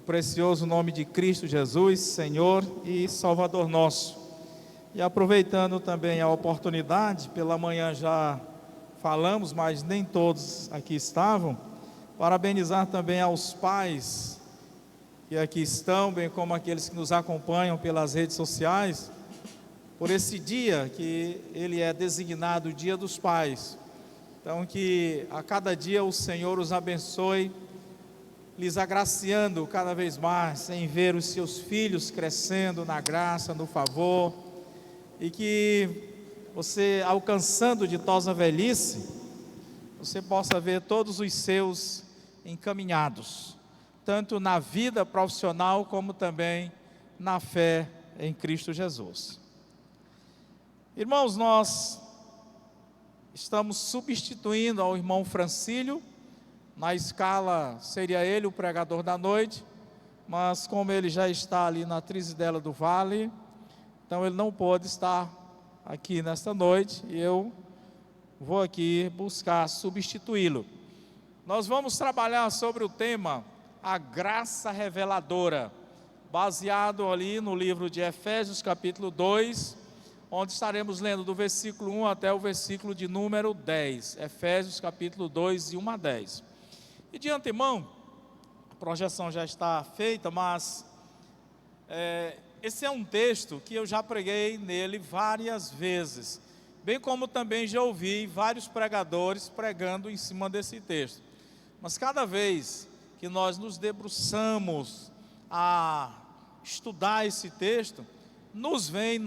precioso nome de Cristo Jesus, Senhor e Salvador nosso. E aproveitando também a oportunidade, pela manhã já falamos, mas nem todos aqui estavam, parabenizar também aos pais que aqui estão, bem como aqueles que nos acompanham pelas redes sociais, por esse dia que ele é designado o Dia dos Pais. Então que a cada dia o Senhor os abençoe, lhes agraciando cada vez mais em ver os seus filhos crescendo na graça, no favor, e que você, alcançando ditosa velhice, você possa ver todos os seus encaminhados, tanto na vida profissional como também na fé em Cristo Jesus. Irmãos, nós estamos substituindo ao irmão Francílio. Na escala seria ele o pregador da noite, mas como ele já está ali na Trizidela do Vale, então ele não pôde estar aqui nesta noite, e eu vou aqui buscar substituí-lo. Nós vamos trabalhar sobre o tema a graça reveladora, baseado ali no livro de Efésios capítulo 2, onde estaremos lendo do versículo 1 até o versículo de número 10, Efésios capítulo 2, de 1 a 10. E de antemão, a projeção já está feita, mas esse é um texto que eu já preguei nele várias vezes, bem como também já ouvi vários pregadores pregando em cima desse texto. Mas cada vez que nós nos debruçamos a estudar esse texto, nos vem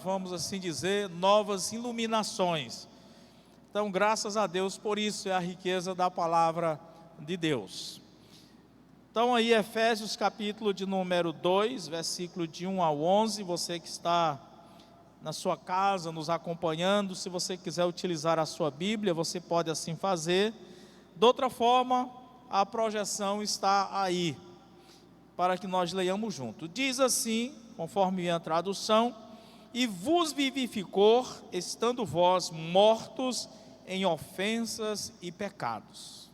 vamos assim dizer, novas iluminações. Então, graças a Deus por isso, é a riqueza da palavra de Deus. Então aí Efésios capítulo de número 2, versículo de 1 ao 11, você que está na sua casa nos acompanhando, se você quiser utilizar a sua Bíblia, você pode assim fazer. De outra forma, a projeção está aí, para que nós leiamos junto. Diz assim, conforme a tradução: e vos vivificou, estando vós mortos em ofensas e pecados,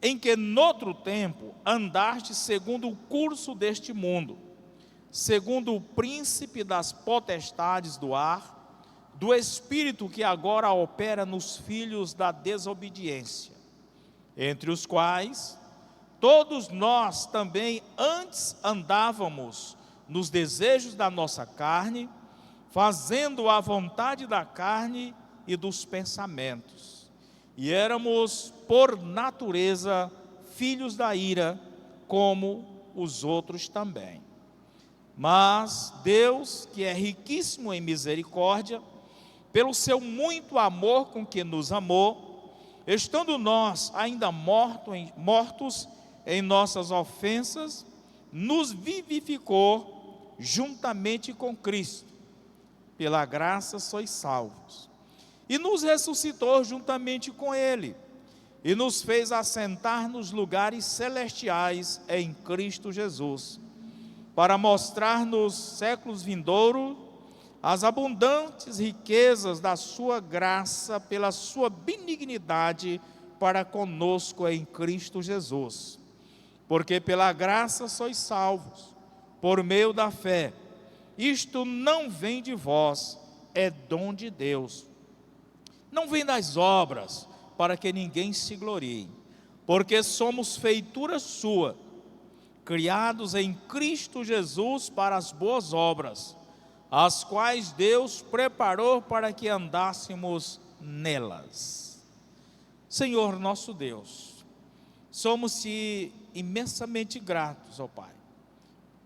em que noutro tempo andaste segundo o curso deste mundo, segundo o príncipe das potestades do ar, do espírito que agora opera nos filhos da desobediência, entre os quais todos nós também antes andávamos nos desejos da nossa carne, fazendo a vontade da carne e dos pensamentos. E éramos, por natureza, filhos da ira, como os outros também. Mas Deus, que é riquíssimo em misericórdia, pelo seu muito amor com que nos amou, estando nós ainda mortos em nossas ofensas, nos vivificou juntamente com Cristo. Pela graça sois salvos. E nos ressuscitou juntamente com Ele, e nos fez assentar nos lugares celestiais em Cristo Jesus, para mostrar nos séculos vindouros as abundantes riquezas da sua graça, pela sua benignidade para conosco em Cristo Jesus. Porque pela graça sois salvos, por meio da fé. Isto não vem de vós, é dom de Deus. Não vem das obras, para que ninguém se glorie, porque somos feitura sua, criados em Cristo Jesus para as boas obras, as quais Deus preparou para que andássemos nelas. Senhor nosso Deus, somos-te imensamente gratos, ó Pai,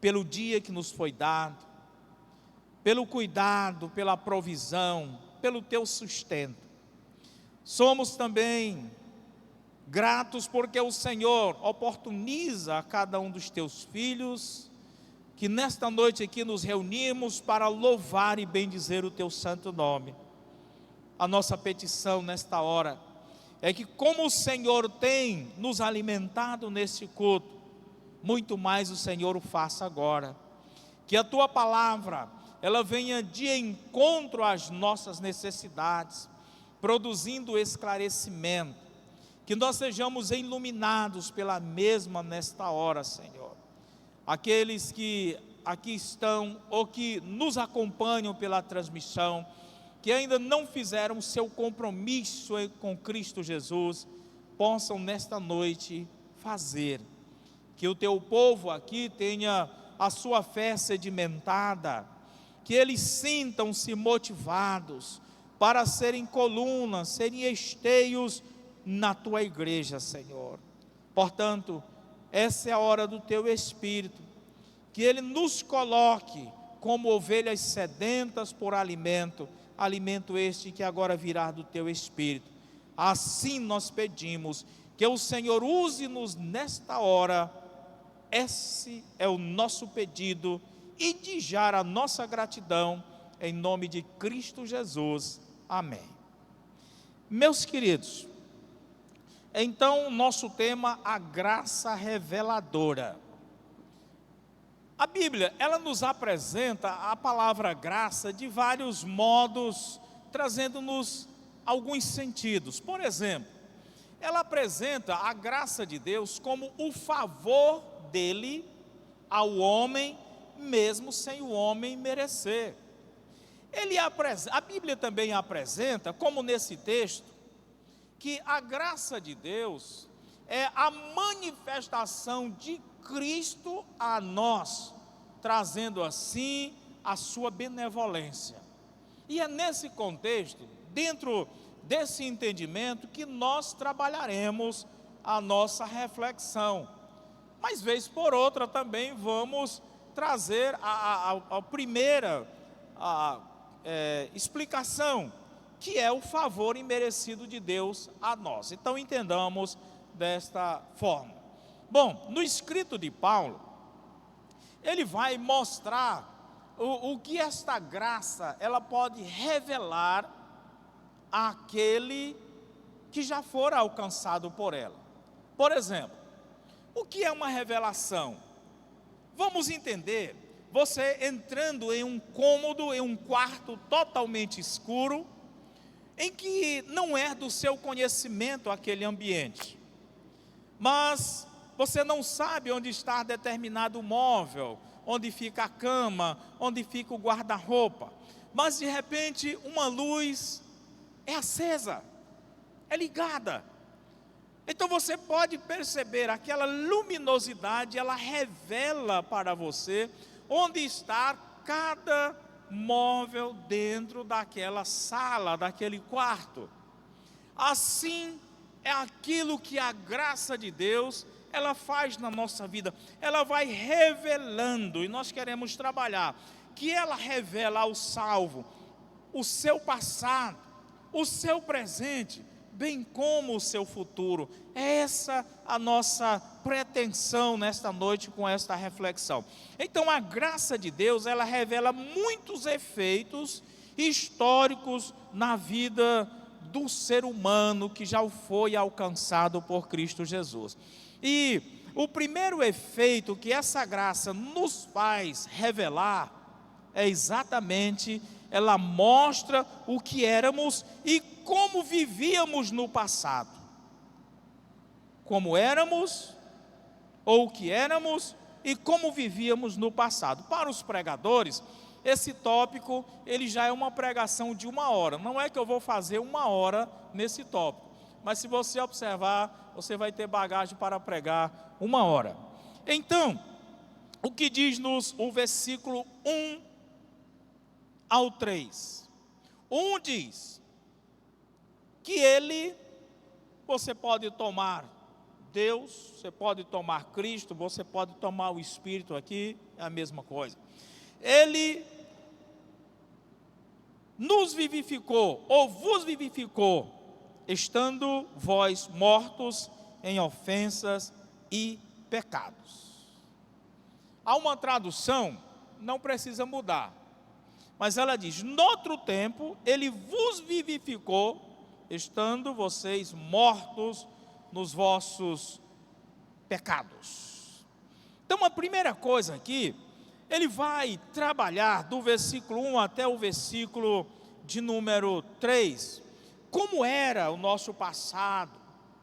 pelo dia que nos foi dado, pelo cuidado, pela provisão, pelo teu sustento. Somos também gratos porque o Senhor oportuniza a cada um dos teus filhos, que nesta noite aqui nos reunimos para louvar e bendizer o teu santo nome. A nossa petição nesta hora é que, como o Senhor tem nos alimentado neste culto, muito mais o Senhor o faça agora. Que a tua palavra, ela venha de encontro às nossas necessidades, produzindo esclarecimento, que nós sejamos iluminados pela mesma nesta hora, Senhor. aqueles que aqui estão ou que nos acompanham pela transmissão, que ainda não fizeram o seu compromisso com Cristo Jesus, possam nesta noite fazer. Que o teu povo aqui tenha a sua fé sedimentada, que eles sintam-se motivados para serem colunas, serem esteios na tua igreja, Senhor. Portanto, essa é a hora do teu Espírito, que Ele nos coloque como ovelhas sedentas por alimento, alimento este que agora virá do teu Espírito. Assim nós pedimos, que o Senhor use-nos nesta hora. Esse é o nosso pedido, e de já a nossa gratidão, em nome de Cristo Jesus. Amém. Meus queridos, então, nosso tema, a graça reveladora. A Bíblia, ela nos apresenta a palavra graça de vários modos, trazendo-nos alguns sentidos. Por exemplo, ela apresenta a graça de Deus como o favor dele ao homem, mesmo sem o homem merecer. A Bíblia também apresenta, como nesse texto, que a graça de Deus é a manifestação de Cristo a nós, trazendo assim a sua benevolência. E é nesse contexto, dentro desse entendimento, que nós trabalharemos a nossa reflexão. Mas vez por outra também vamos trazer a primeira explicação, que é o favor imerecido de Deus a nós. Então entendamos desta forma. Bom, no escrito de Paulo, ele vai mostrar o que esta graça ela pode revelar àquele que já for alcançado por ela. Por exemplo, o que é uma revelação? Vamos entender, você entrando em um cômodo, em um quarto totalmente escuro, em que não é do seu conhecimento aquele ambiente, mas você não sabe onde está determinado móvel, onde fica a cama, onde fica o guarda-roupa, mas de repente uma luz é acesa, é ligada. Então você pode perceber aquela luminosidade, ela revela para você onde está cada móvel dentro daquela sala, daquele quarto. Assim é aquilo que a graça de Deus ela faz na nossa vida. Ela vai revelando, e nós queremos trabalhar que ela revela ao salvo o seu passado, o seu presente, bem como o seu futuro. É essa a nossa pretensão nesta noite com esta reflexão. Então a graça de Deus, ela revela muitos efeitos históricos na vida do ser humano que já foi alcançado por Cristo Jesus. E o primeiro efeito que essa graça nos faz revelar é exatamente, ela mostra o que éramos e como vivíamos no passado. Como éramos, ou o que éramos, e como vivíamos no passado. Para os pregadores, esse tópico, ele já é uma pregação de 1 hora. Não é que eu vou fazer 1 hora nesse tópico, mas se você observar, você vai ter bagagem para pregar 1 hora. Então, o que diz-nos o versículo 1 ao 3? 1 diz que você pode tomar Deus, você pode tomar Cristo, você pode tomar o Espírito aqui, é a mesma coisa. Ele nos vivificou, ou vos vivificou, estando vós mortos em ofensas e pecados. Há uma tradução, não precisa mudar, mas ela diz: noutro tempo, ele vos vivificou, estando vocês mortos nos vossos pecados. Então a primeira coisa aqui, ele vai trabalhar do versículo 1 até o versículo de número 3, como era o nosso passado,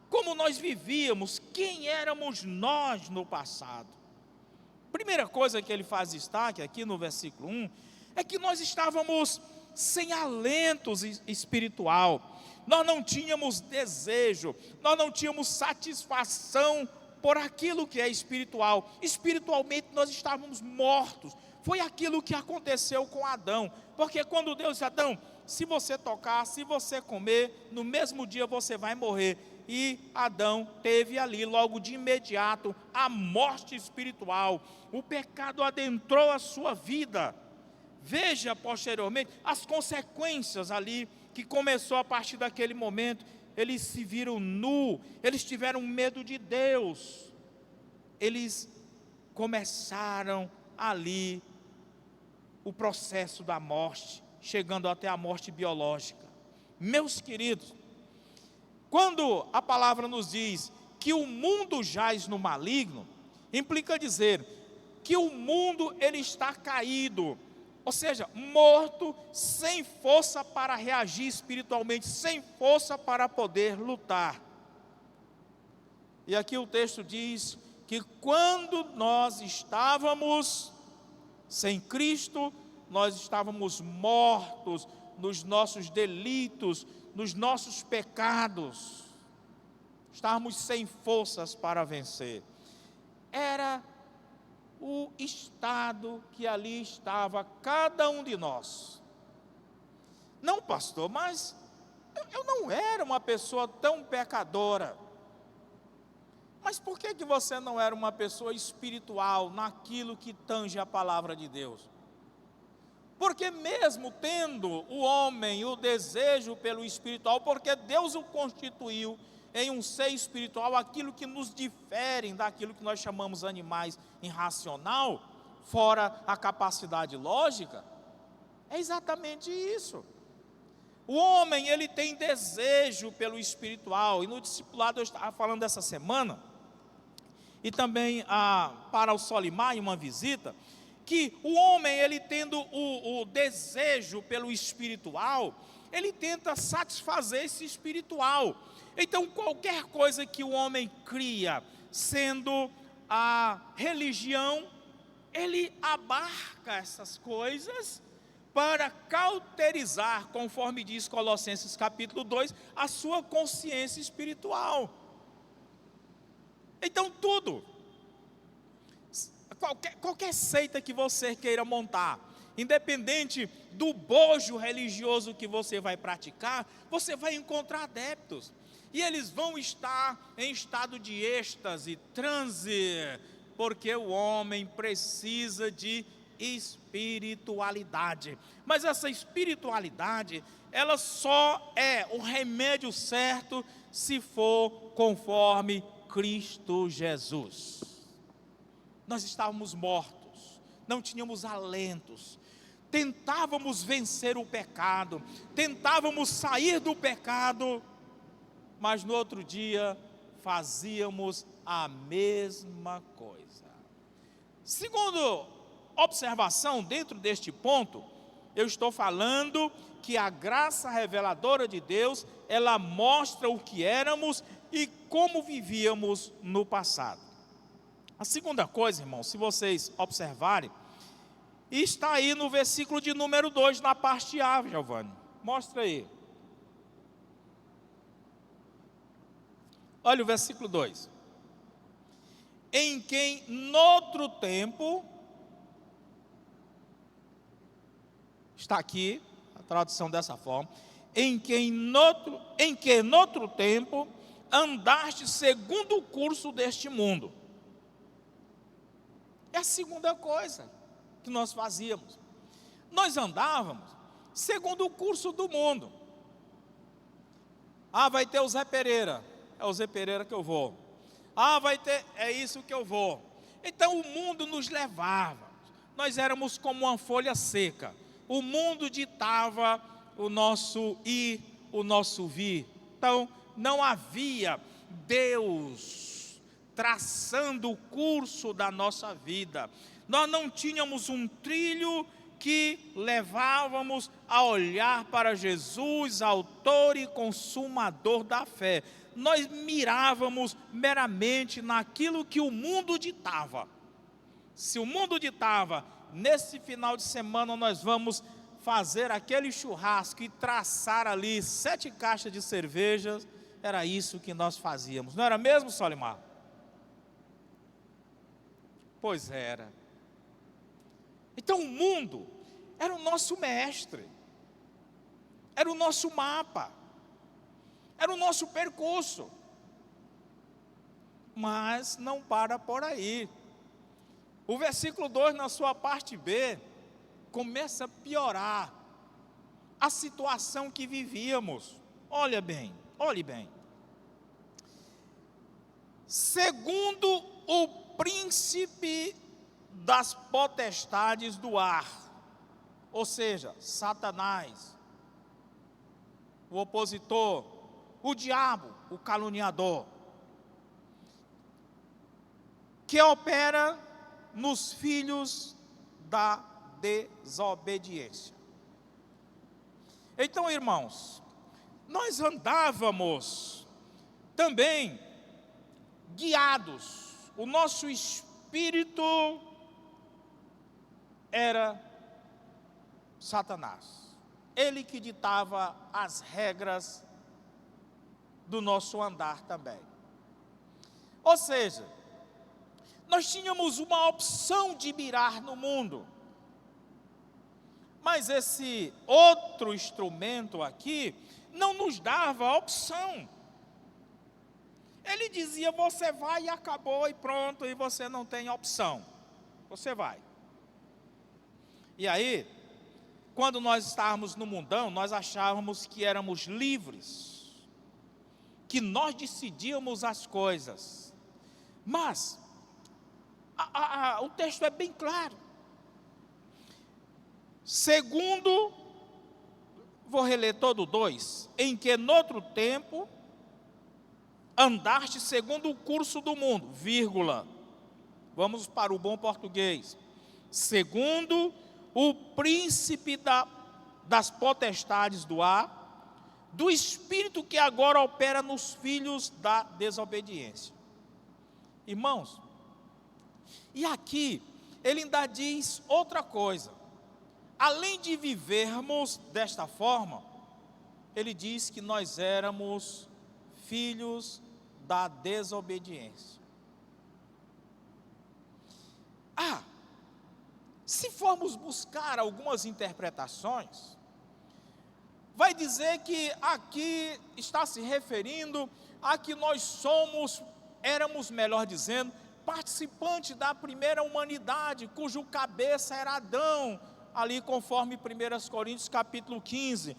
como nós vivíamos, quem éramos nós no passado. Primeira coisa que ele faz destaque aqui no versículo 1, é que nós estávamos sem alento espiritual, nós não tínhamos desejo, nós não tínhamos satisfação por aquilo que é espiritual. Espiritualmente nós estávamos mortos. Foi aquilo que aconteceu com Adão, porque quando Deus disse: Adão, se você tocar, se você comer, no mesmo dia você vai morrer. E Adão teve ali logo de imediato a morte espiritual. O pecado adentrou a sua vida. Veja posteriormente as consequências ali, que começou a partir daquele momento. Eles se viram nus, eles tiveram medo de Deus, eles começaram ali o processo da morte, chegando até a morte biológica. Meus queridos, quando a palavra nos diz que o mundo jaz no maligno, implica dizer que o mundo ele está caído, ou seja, morto, sem força para reagir espiritualmente, sem força para poder lutar. E aqui o texto diz que quando nós estávamos sem Cristo, nós estávamos mortos nos nossos delitos, nos nossos pecados, estávamos sem forças para vencer. Era o estado que ali estava cada um de nós. Não, pastor, mas eu não era uma pessoa tão pecadora. Mas por que você não era uma pessoa espiritual naquilo que tange a palavra de Deus? Porque mesmo tendo o homem o desejo pelo espiritual, porque Deus o constituiu em um ser espiritual, aquilo que nos difere daquilo que nós chamamos animais irracional, fora a capacidade lógica, é exatamente isso. O homem, ele tem desejo pelo espiritual, e no discipulado eu estava falando dessa semana, e também para o Solimar, em uma visita, que o homem, ele tendo o desejo pelo espiritual, ele tenta satisfazer esse espiritual. Então qualquer coisa que o homem cria, sendo a religião, ele abarca essas coisas para cauterizar, conforme diz Colossenses capítulo 2, a sua consciência espiritual. Então tudo, qualquer seita que você queira montar, independente do bojo religioso que você vai praticar, você vai encontrar adeptos, e eles vão estar em estado de êxtase, transe, porque o homem precisa de espiritualidade. Mas essa espiritualidade, ela só é o remédio certo se for conforme Cristo Jesus. Nós estávamos mortos, não tínhamos alentos, tentávamos vencer o pecado, tentávamos sair do pecado, mas no outro dia fazíamos a mesma coisa. Segundo observação dentro deste ponto, eu estou falando que a graça reveladora de Deus, ela mostra o que éramos e como vivíamos no passado. A segunda coisa, irmãos, se vocês observarem, está aí no versículo de número 2, na parte A, Giovanni. Mostra aí. Olha o versículo 2. Em quem noutro tempo, está aqui a tradução dessa forma, em que noutro tempo andaste segundo o curso deste mundo. É a segunda coisa que nós fazíamos. Nós andávamos segundo o curso do mundo. Vai ter o Zé Pereira, é o Zé Pereira que eu vou. Vai ter, é isso que eu vou. Então o mundo nos levava. Nós éramos como uma folha seca. O mundo ditava o nosso ir, o nosso vir. Então não havia Deus traçando o curso da nossa vida. Nós não tínhamos um trilho que levávamos a olhar para Jesus, autor e consumador da fé. Nós mirávamos meramente naquilo que o mundo ditava. Se o mundo ditava, nesse final de semana nós vamos fazer aquele churrasco e traçar ali 7 caixas de cervejas, era isso que nós fazíamos. Não era mesmo, Solimar? Pois era. Então o mundo era o nosso mestre, era o nosso mapa, era o nosso percurso. Mas não para por aí. O versículo 2, na sua parte B, começa a piorar a situação que vivíamos. Olhe bem. Segundo o príncipe das potestades do ar, ou seja, Satanás, o opositor, o diabo, o caluniador, que opera nos filhos da desobediência. Então, irmãos, nós andávamos também guiados, o nosso espírito era Satanás, ele que ditava as regras do nosso andar também. Ou seja, nós tínhamos uma opção de mirar no mundo, mas esse outro instrumento aqui não nos dava a opção. Ele dizia, você vai e acabou e pronto, e você não tem opção, você vai. E aí, quando nós estávamos no mundão, nós achávamos que éramos livres, que nós decidíamos as coisas, mas o texto é bem claro. Segundo, vou reler todo 2, em que noutro tempo andaste segundo o curso do mundo, vírgula, vamos para o bom português, segundo o príncipe das potestades do ar, do espírito que agora opera nos filhos da desobediência. Irmãos, e aqui ele ainda diz outra coisa. Além de vivermos desta forma, ele diz que nós éramos filhos da desobediência. Se formos buscar algumas interpretações, vai dizer que aqui está se referindo a que nós éramos, melhor dizendo, participantes da primeira humanidade, cujo cabeça era Adão, ali conforme 1 Coríntios capítulo 15.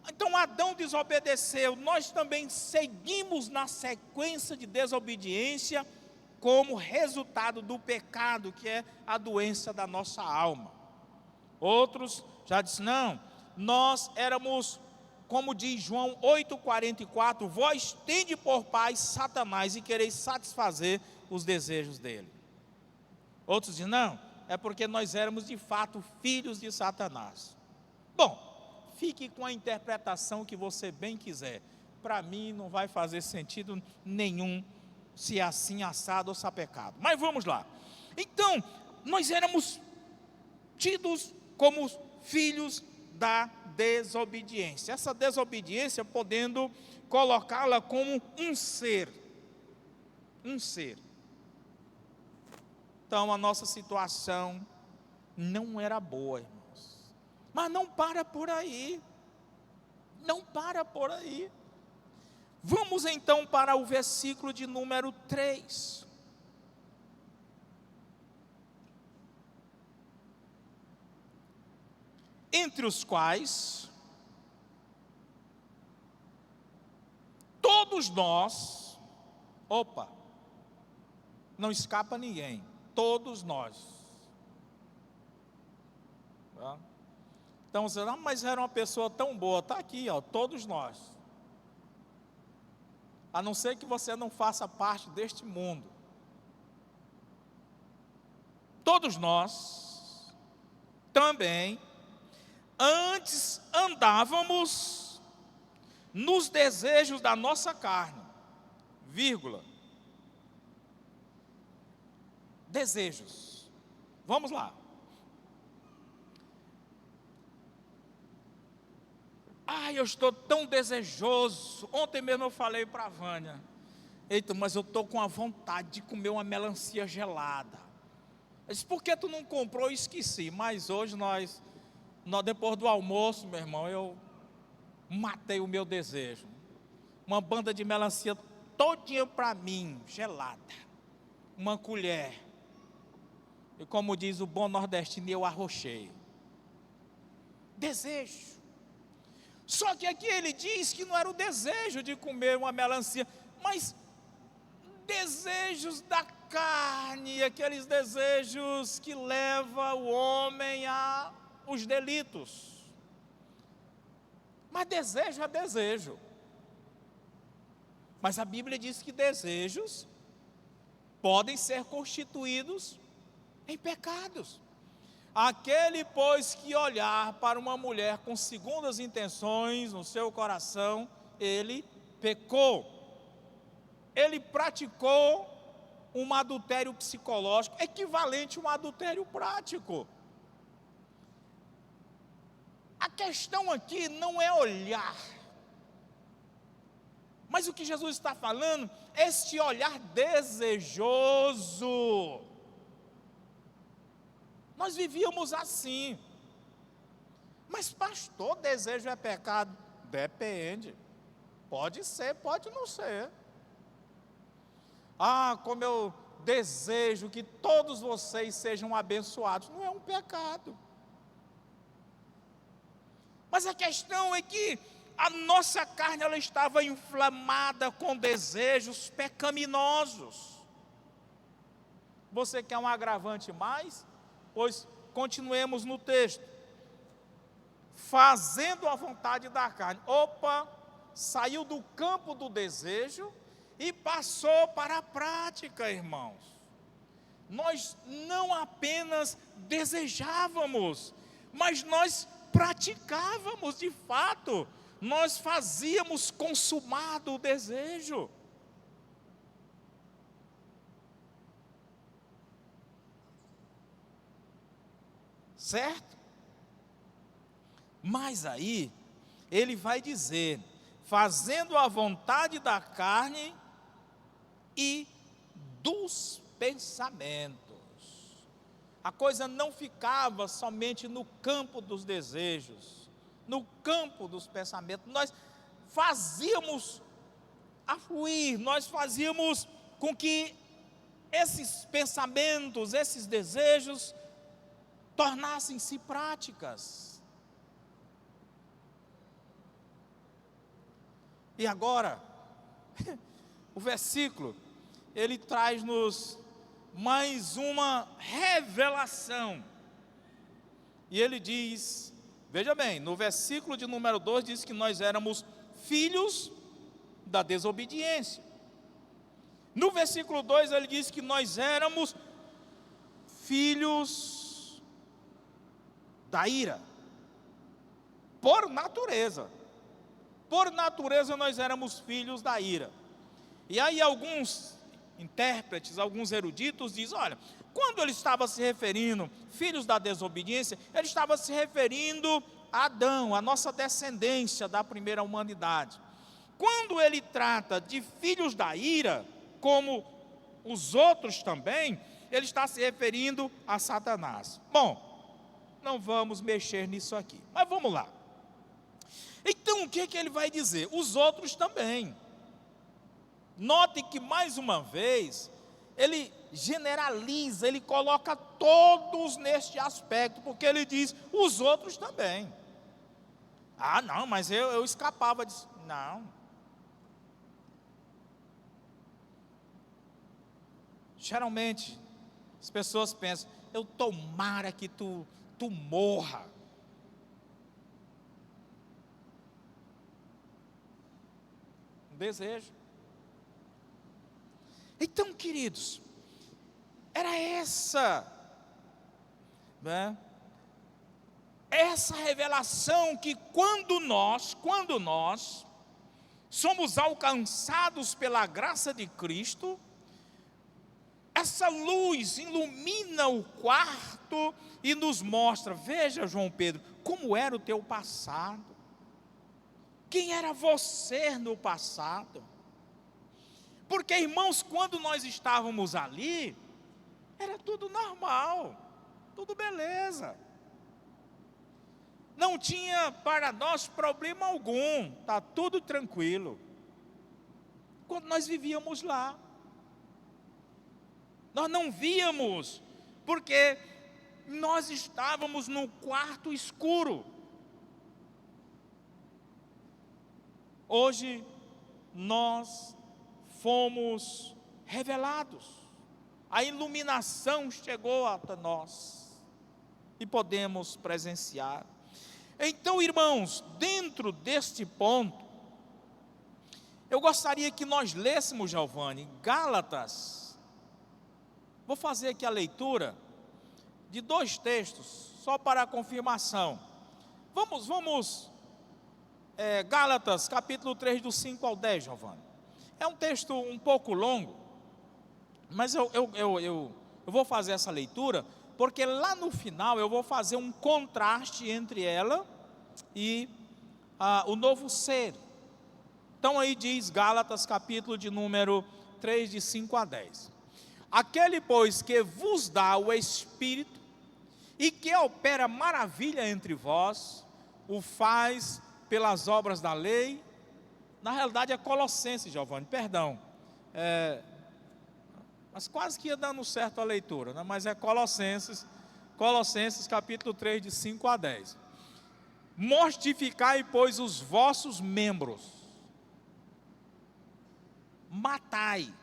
Então Adão desobedeceu, nós também seguimos na sequência de desobediência, como resultado do pecado, que é a doença da nossa alma. Outros já disseram, não, nós éramos, como diz João 8,44, vós tende por pai Satanás e quereis satisfazer os desejos dele. Outros dizem, não, é porque nós éramos de fato filhos de Satanás. Bom, fique com a interpretação que você bem quiser. Para mim não vai fazer sentido nenhum se é assim assado ou sapecado. Mas vamos lá. Então, nós éramos tidos como filhos da desobediência. Essa desobediência podendo colocá-la como um ser. Um ser. Então a nossa situação não era boa, irmãos. Mas não para por aí. Não para por aí. Vamos então para o versículo de número 3. Entre os quais todos nós, não escapa ninguém, todos nós. Então você, mas era uma pessoa tão boa, está aqui, todos nós. A não ser que você não faça parte deste mundo. Todos nós também antes andávamos nos desejos da nossa carne, vírgula, desejos. Vamos lá. Ai, eu estou tão desejoso. Ontem mesmo eu falei para a Vânia: eita, mas eu estou com a vontade de comer uma melancia gelada. Eu disse: por que tu não comprou? Eu esqueci. Mas hoje nós depois do almoço, meu irmão, eu matei o meu desejo. Uma banda de melancia todinha para mim, gelada. Uma colher. E como diz o bom nordestino, eu arrochei. Desejo. Só que aqui ele diz que não era o desejo de comer uma melancia, mas desejos da carne, aqueles desejos que levam o homem a os delitos. Mas desejo é desejo. Mas a Bíblia diz que desejos podem ser constituídos em pecados. Aquele, pois, que olhar para uma mulher com segundas intenções no seu coração, ele pecou. Ele praticou um adultério psicológico, equivalente a um adultério prático. A questão aqui não é olhar, mas o que Jesus está falando, este olhar desejoso. Nós vivíamos assim. Mas pastor, desejo é pecado? Depende. Pode ser, pode não ser. Ah, como eu desejo que todos vocês sejam abençoados. Não é um pecado. Mas a questão é que a nossa carne ela estava inflamada com desejos pecaminosos. Você quer um agravante mais? Pois continuemos no texto. Fazendo a vontade da carne. Opa, saiu do campo do desejo e passou para a prática, irmãos. Nós não apenas desejávamos, mas nós praticávamos de fato. Nós fazíamos consumado o desejo. Certo? Mas aí, ele vai dizer, fazendo a vontade da carne e dos pensamentos. A coisa não ficava somente no campo dos desejos, no campo dos pensamentos. Nós fazíamos afluir, nós fazíamos com que esses pensamentos, esses desejos, tornassem-se práticas. E agora, o versículo, ele traz-nos mais uma revelação. E ele diz, veja bem, no versículo de número 2 diz que nós éramos filhos da desobediência. No versículo 2 ele diz que nós éramos filhos da ira, por natureza. Por natureza nós éramos filhos da ira. E aí alguns intérpretes, alguns eruditos dizem, olha, quando ele estava se referindo, filhos da desobediência, ele estava se referindo a Adão, a nossa descendência da primeira humanidade. Quando ele trata de filhos da ira, como os outros também, ele está se referindo a Satanás. Bom, não vamos mexer nisso aqui, mas vamos lá. Então o que ele vai dizer? Os outros também. Note que mais uma vez, ele generaliza, ele coloca todos neste aspecto, porque ele diz, os outros também. Ah não, mas eu escapava disso. Não. Geralmente, as pessoas pensam, eu tomara que tu morra. Um desejo. Então, queridos, era essa revelação que quando nós somos alcançados pela graça de Cristo, essa luz ilumina o quarto e nos mostra, veja, João Pedro, como era o teu passado. Quem era você no passado? Porque, irmãos, quando nós estávamos ali, era tudo normal, tudo beleza. Não tinha para nós problema algum, está tudo tranquilo. Quando nós vivíamos lá, nós não víamos, porque nós estávamos no quarto escuro. Hoje, nós fomos revelados, a iluminação chegou até nós, e podemos presenciar. Então, irmãos, dentro deste ponto, eu gostaria que nós lêssemos, Giovanni, Gálatas. Vou fazer aqui a leitura de 2 textos, só para a confirmação. Gálatas, capítulo 3, do 5 ao 10, Giovanni. É um texto um pouco longo, mas eu vou fazer essa leitura, porque lá no final eu vou fazer um contraste entre ela e o novo ser. Então aí diz Gálatas, capítulo de número 3, de 5 a 10. Aquele, pois, que vos dá o Espírito, e que opera maravilha entre vós, o faz pelas obras da lei. Na realidade é Colossenses, Giovanni, perdão. Mas quase que ia dando certo a leitura, né? Mas é Colossenses capítulo 3, de 5 a 10. Mortificai, pois, os vossos membros, matai.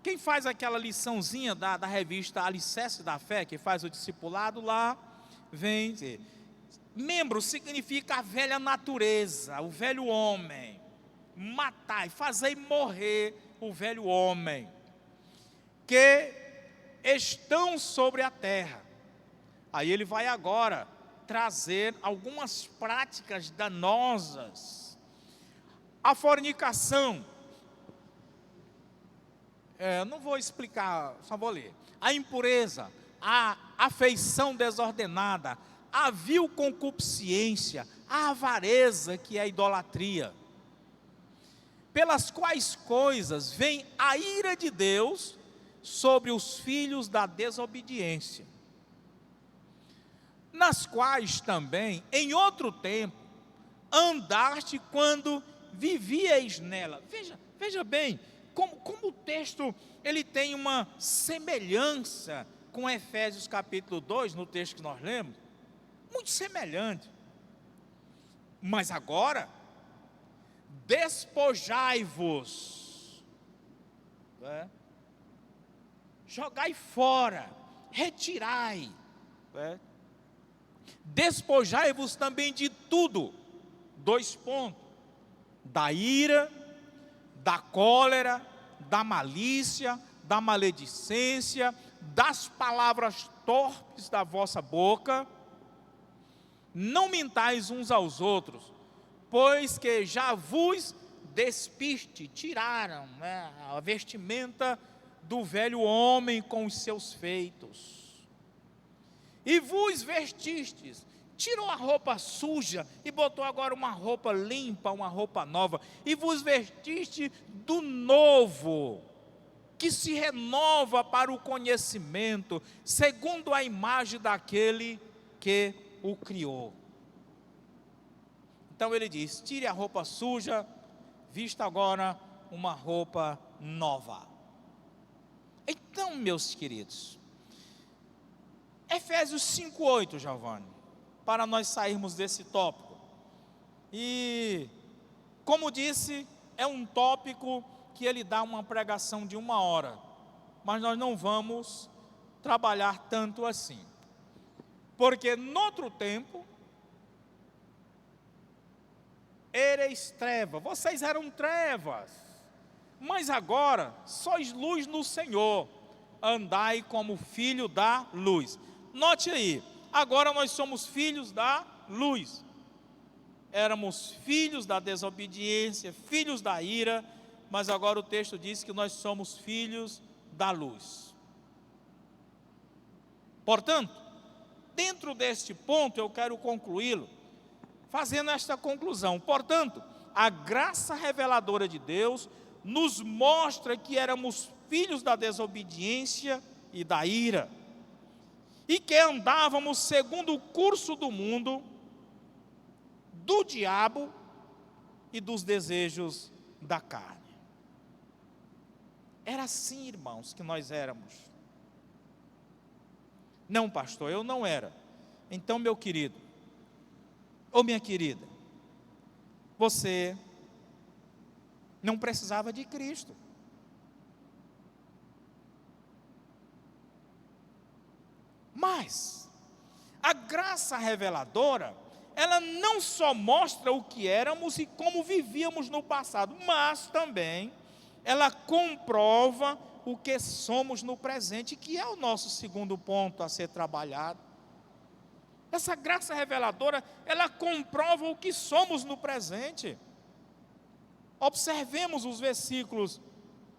Quem faz aquela liçãozinha da revista Alicerce da Fé, que faz o discipulado lá, vem dizer, membro significa a velha natureza, o velho homem. Matai, fazei morrer o velho homem, que estão sobre a terra. Aí ele vai agora trazer algumas práticas danosas. A fornicação, não vou explicar, só vou ler. A impureza, a afeição desordenada, a vil concupiscência, a avareza, que é a idolatria. Pelas quais coisas vem a ira de Deus sobre os filhos da desobediência, nas quais também, em outro tempo, andaste quando vivieis nela. Veja bem, como o texto ele tem uma semelhança com Efésios capítulo 2, no texto que nós lemos, muito semelhante. Mas agora, despojai-vos, jogai fora, retirai, despojai-vos também de tudo, 2 pontos, da ira, da cólera, da malícia, da maledicência, das palavras torpes da vossa boca. Não mintais uns aos outros, pois que já vos despiste, tiraram a vestimenta do velho homem com os seus feitos, e vos vestistes, tirou a roupa suja e botou agora uma roupa limpa, uma roupa nova, e vos vestiste do novo, que se renova para o conhecimento, segundo a imagem daquele que o criou. Então ele diz, tire a roupa suja, vista agora uma roupa nova. Então, meus queridos, Efésios 5:8, Giovanni, para nós sairmos desse tópico. E, como disse, é um tópico que ele dá uma pregação de 1 hora, mas nós não vamos trabalhar tanto assim, porque noutro tempo, ereis trevas, vocês eram trevas, mas agora sois luz no Senhor, andai como filho da luz. Note aí, agora nós somos filhos da luz. Éramos filhos da desobediência, filhos da ira, mas agora o texto diz que nós somos filhos da luz. Portanto, dentro deste ponto eu quero concluí-lo, fazendo esta conclusão. Portanto, a graça reveladora de Deus nos mostra que éramos filhos da desobediência e da ira, e que andávamos segundo o curso do mundo, do diabo e dos desejos da carne. Era assim, irmãos, que nós éramos. Não, pastor, eu não era. Então, meu querido, ou minha querida, você não precisava de Cristo. Mas a graça reveladora, ela não só mostra o que éramos e como vivíamos no passado, mas também ela comprova o que somos no presente, que é o nosso segundo ponto a ser trabalhado. Essa graça reveladora, ela comprova o que somos no presente. Observemos os versículos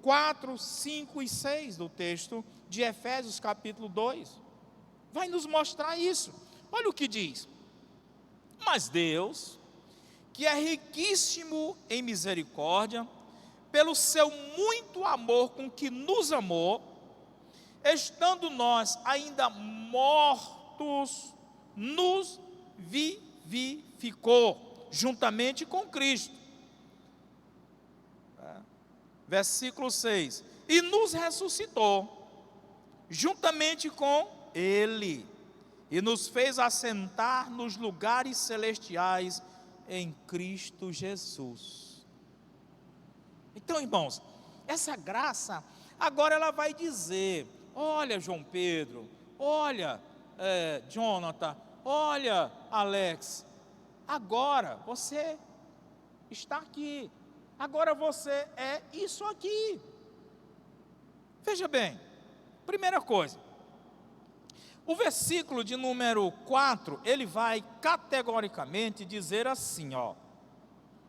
4, 5 e 6 do texto de Efésios capítulo 2. Vai nos mostrar isso. Olha o que diz: mas Deus, que é riquíssimo em misericórdia, pelo seu muito amor com que nos amou, estando nós ainda mortos, nos vivificou juntamente com Cristo. Versículo 6: e nos ressuscitou juntamente com Ele, e nos fez assentar nos lugares celestiais em Cristo Jesus. Então, irmãos, essa graça, agora ela vai dizer: olha, João Pedro, olha, Jonathan, olha, Alex, agora você está aqui, agora você é isso aqui. Veja bem, primeira coisa, o versículo de número 4, ele vai categoricamente dizer assim, ó.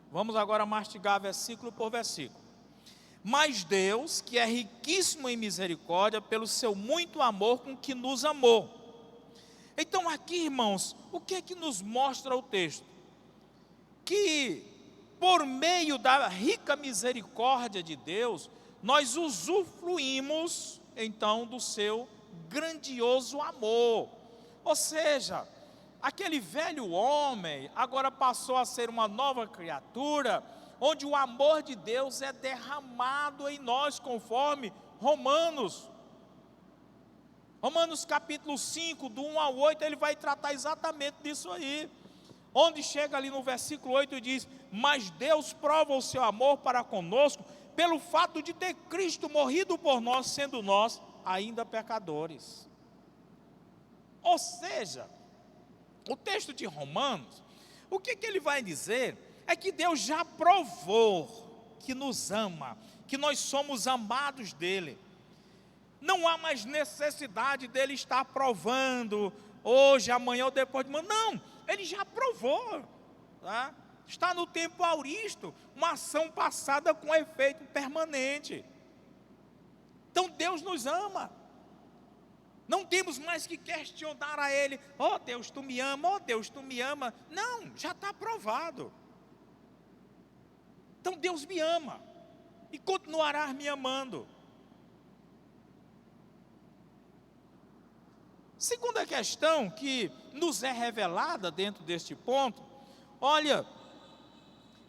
Vamos agora mastigar versículo por versículo. Mas Deus, que é riquíssimo em misericórdia, pelo seu muito amor com que nos amou. Então aqui, irmãos, o que é que nos mostra o texto? Que por meio da rica misericórdia de Deus, nós usufruímos então do seu grandioso amor. Ou seja, aquele velho homem agora passou a ser uma nova criatura, onde o amor de Deus é derramado em nós, conforme Romanos capítulo 5, do 1 ao 8, ele vai tratar exatamente disso aí, onde chega ali no versículo 8 e diz: mas Deus prova o seu amor para conosco, pelo fato de ter Cristo morrido por nós, sendo nós ainda pecadores. Ou seja, o texto de Romanos, o que ele vai dizer é que Deus já provou que nos ama, que nós somos amados dele. Não há mais necessidade dele estar provando hoje, amanhã ou depois de amanhã. Não, ele já provou, tá? Está no tempo auristo, uma ação passada com efeito permanente. Então Deus nos ama. Não temos mais que questionar a Ele: oh Deus, Tu me ama, oh Deus, Tu me ama. Não, já está provado. Então Deus me ama e continuará me amando. Segunda questão que nos é revelada dentro deste ponto, olha,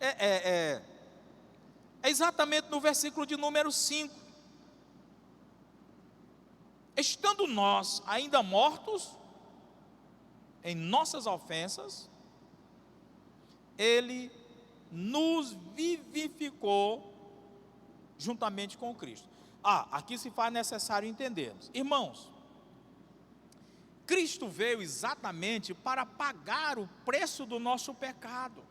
é exatamente no versículo de número 5. Estando nós ainda mortos em nossas ofensas, Ele nos vivificou juntamente com Cristo. Aqui se faz necessário entendermos. Irmãos, Cristo veio exatamente para pagar o preço do nosso pecado.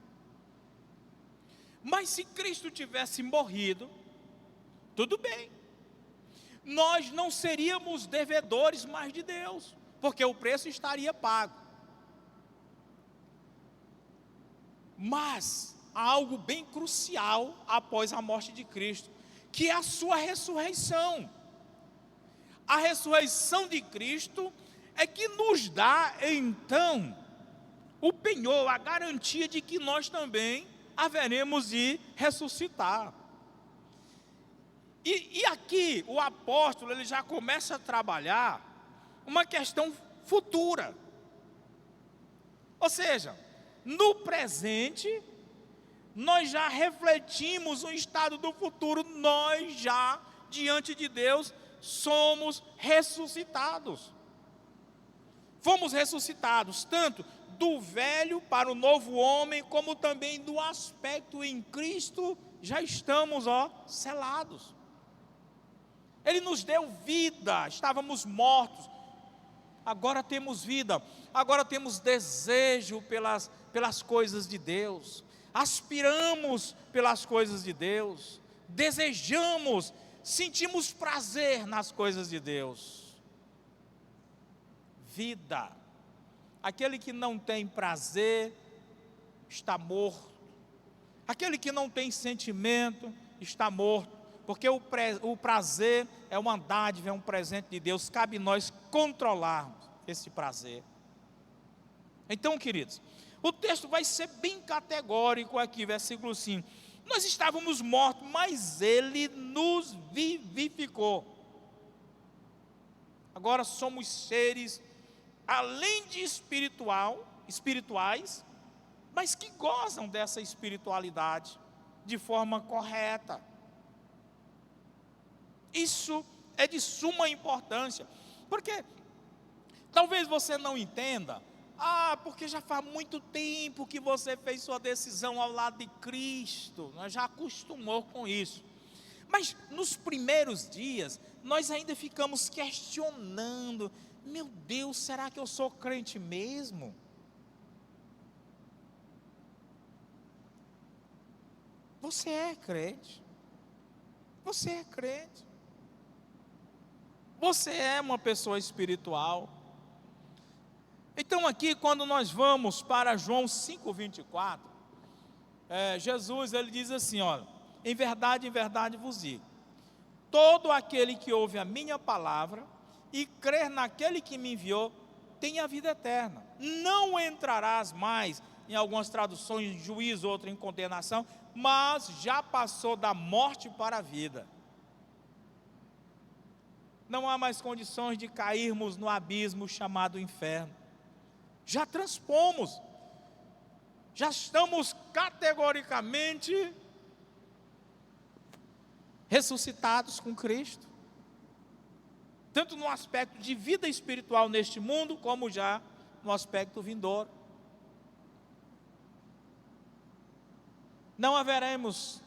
Mas se Cristo tivesse morrido, tudo bem, nós não seríamos devedores mais de Deus, porque o preço estaria pago. Mas há algo bem crucial após a morte de Cristo, que é a sua ressurreição. A ressurreição de Cristo é que nos dá, então, o penhor, a garantia de que nós também haveremos de ressuscitar. E aqui o apóstolo ele já começa a trabalhar uma questão futura. Ou seja, no presente, nós já refletimos o estado do futuro, nós já, diante de Deus, somos ressuscitados. Fomos ressuscitados, tanto do velho para o novo homem, como também do aspecto em Cristo, já estamos, selados. Ele nos deu vida, estávamos mortos, agora temos vida, agora temos desejo pelas coisas de Deus, aspiramos pelas coisas de Deus, desejamos, sentimos prazer nas coisas de Deus. Vida. Aquele que não tem prazer está morto. Aquele que não tem sentimento está morto. Porque o prazer é uma dádiva, é um presente de Deus. Cabe nós controlarmos esse prazer. Então, queridos, o texto vai ser bem categórico aqui, versículo 5. Nós estávamos mortos, mas Ele nos vivificou. Agora somos seres, além de espirituais, mas que gozam dessa espiritualidade de forma correta. Isso é de suma importância, porque talvez você não entenda, porque já faz muito tempo que você fez sua decisão ao lado de Cristo, nós já acostumou com isso. Mas nos primeiros dias, nós ainda ficamos questionando, meu Deus, será que eu sou crente mesmo? Você é crente. Você é crente. Você é uma pessoa espiritual. Então aqui, quando nós vamos para João 5,24, Jesus ele diz assim, olha, em verdade vos digo, todo aquele que ouve a minha palavra e crer naquele que me enviou, tem a vida eterna. Não entrarás mais, em algumas traduções, em juízo, outra em condenação, mas já passou da morte para a vida. Não há mais condições de cairmos no abismo chamado inferno. Já transpomos, já estamos categoricamente ressuscitados com Cristo, tanto no aspecto de vida espiritual neste mundo, como já no aspecto vindouro. Não haveremos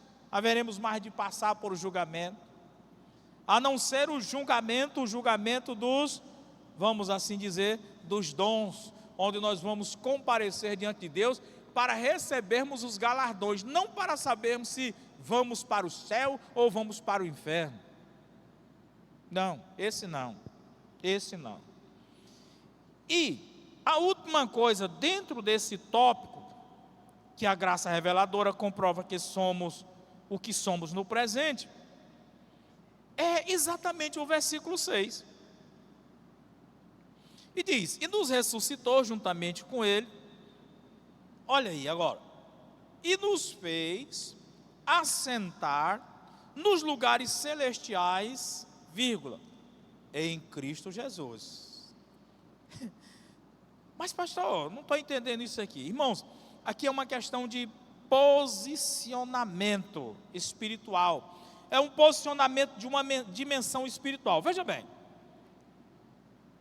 mais de passar por julgamento, a não ser o julgamento dos, vamos assim dizer, dos dons, onde nós vamos comparecer diante de Deus para recebermos os galardões, não para sabermos se vamos para o céu ou vamos para o inferno. Não, esse não. E a última coisa dentro desse tópico, que a graça reveladora comprova que somos o que somos no presente, é exatamente o versículo 6. E diz, e nos ressuscitou juntamente com ele, olha aí agora, e nos fez assentar nos lugares celestiais, em Cristo Jesus. Mas pastor, não estou entendendo isso aqui. Irmãos, aqui é uma questão de posicionamento espiritual. É um posicionamento de uma dimensão espiritual. Veja bem,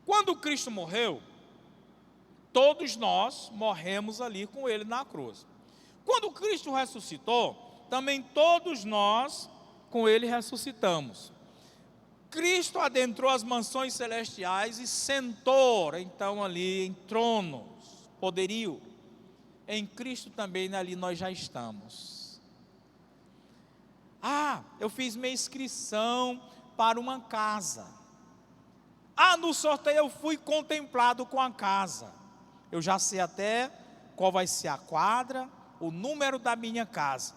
quando Cristo morreu, todos nós morremos ali com Ele na cruz. Quando Cristo ressuscitou, também todos nós com Ele ressuscitamos. Cristo adentrou as mansões celestiais e sentou, então ali em tronos, poderio. Em Cristo também ali nós já estamos. Eu fiz minha inscrição para uma casa. No sorteio eu fui contemplado com a casa. Eu já sei até qual vai ser a quadra, o número da minha casa.